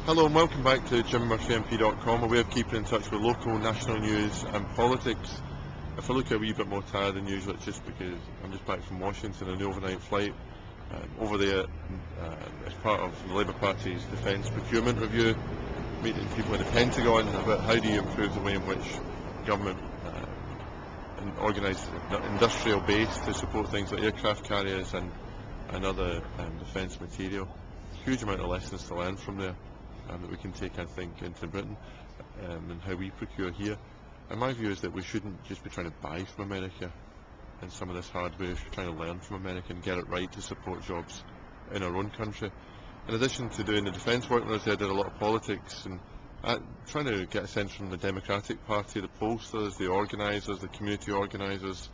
Hello and welcome back to jimmurphymp.com, a way of keeping in touch with local, national news and politics. If I look a wee bit more tired than usual, it's just because I'm just back from Washington on an overnight flight. Over there, as part of the Labour Party's defence procurement review, meeting people in the Pentagon about how do you improve the way in which government organises the industrial base to support things like aircraft carriers and other defence material. Huge amount of lessons to learn from there. That we can take, I think, into Britain and how we procure here. And my view is that we shouldn't just be trying to buy from America in some of this hardware. We should be trying to learn from America and get it right to support jobs in our own country. In addition to doing the defence work, when I was there, I did a lot of politics and trying to get a sense from the Democratic Party, the pollsters, the organisers, the community organisers,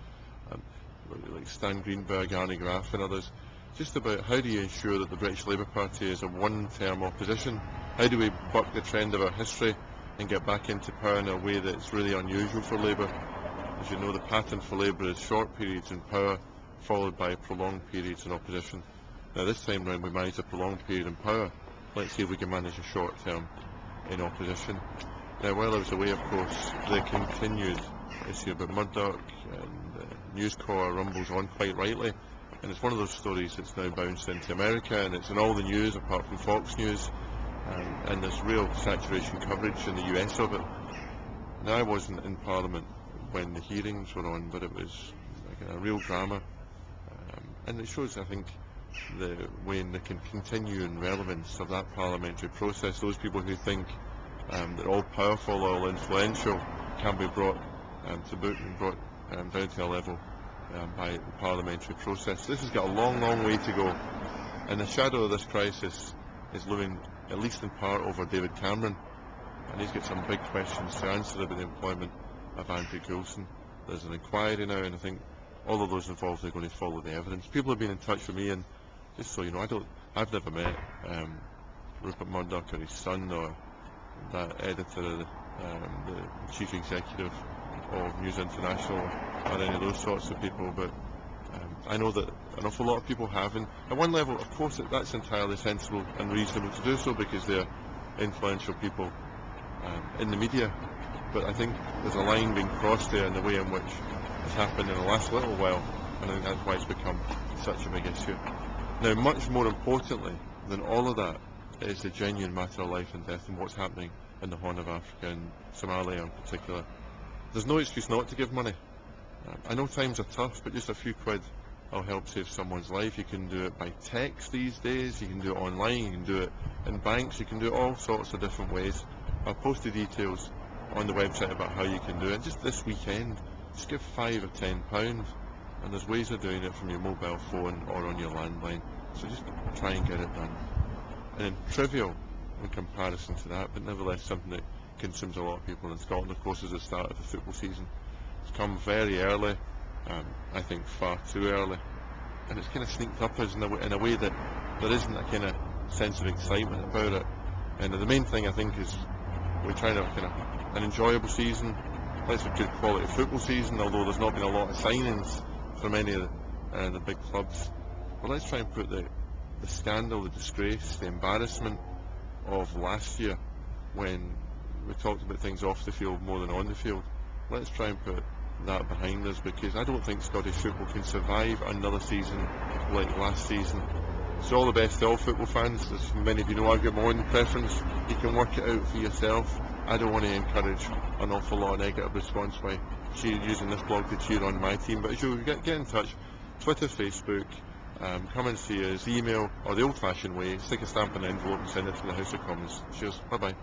like Stan Greenberg, Arnie Graf and others, just about how do you ensure that the British Labour Party is a one-term opposition. How do we buck the trend of our history and get back into power in a way that's really unusual for Labour? As you know, the pattern for Labour is short periods in power followed by prolonged periods in opposition. Now this time round we managed a prolonged period in power. Let's see if we can manage a short term in opposition. Now while I was away, of course, the continued issue about Murdoch and News Corp rumbles on quite rightly, and it's one of those stories that's now bounced into America and it's in all the news apart from Fox News. And there's real saturation coverage in the US of it. Now I wasn't in Parliament when the hearings were on, but it was like a real drama, and it shows, I think, the way in the continuing relevance of that parliamentary process. Those people who think that all powerful or all influential can be brought to book and brought down to a level by the parliamentary process. This has got a long, long way to go, and the shadow of this crisis is looming, at least in part, over David Cameron, and he's got some big questions to answer about the employment of Andrew Coulson. There's an inquiry now, and I think all of those involved are going to follow the evidence. People have been in touch with me, and just so you know, I've never met Rupert Murdoch or his son or that editor, the chief executive of News International, or any of those sorts of people, but I know that an awful lot of people have, and at one level, of course, that's entirely sensible and reasonable to do so because they're influential people in the media. But I think there's a line being crossed there in the way in which it's happened in the last little while, and I think that's why it's become such a big issue. Now, much more importantly than all of that is the genuine matter of life and death and what's happening in the Horn of Africa and Somalia in particular. There's no excuse not to give money. I know times are tough, but just a few quid will help save someone's life. You can do it by text these days, you can do it online, you can do it in banks, you can do it all sorts of different ways. I'll post the details on the website about how you can do it. Just this weekend, just give £5 or £10, and there's ways of doing it from your mobile phone or on your landline. So just try and get it done. And then trivial in comparison to that, but nevertheless something that consumes a lot of people in Scotland, of course, is the start of the football season. It's come very early, I think far too early, and it's kind of sneaked up us in a way that there isn't a kind of sense of excitement about it. And the main thing I think is we're trying to have kind of an enjoyable season. Let's have a good quality football season, although there's not been a lot of signings from any of the big clubs. But let's try and put the scandal, the disgrace, the embarrassment of last year when we talked about things off the field more than on the field. Let's try and put that behind us, because I don't think Scottish football can survive another season like last season. So all the best to all football fans. As many of you know, I've got my own preference. You can work it out for yourself. I don't want to encourage an awful lot of negative response by using this blog to cheer on my team, but as you get in touch, Twitter, Facebook, come and see us, email, or the old fashioned way, stick a stamp in an envelope and send it to the House of Commons. Cheers, bye bye.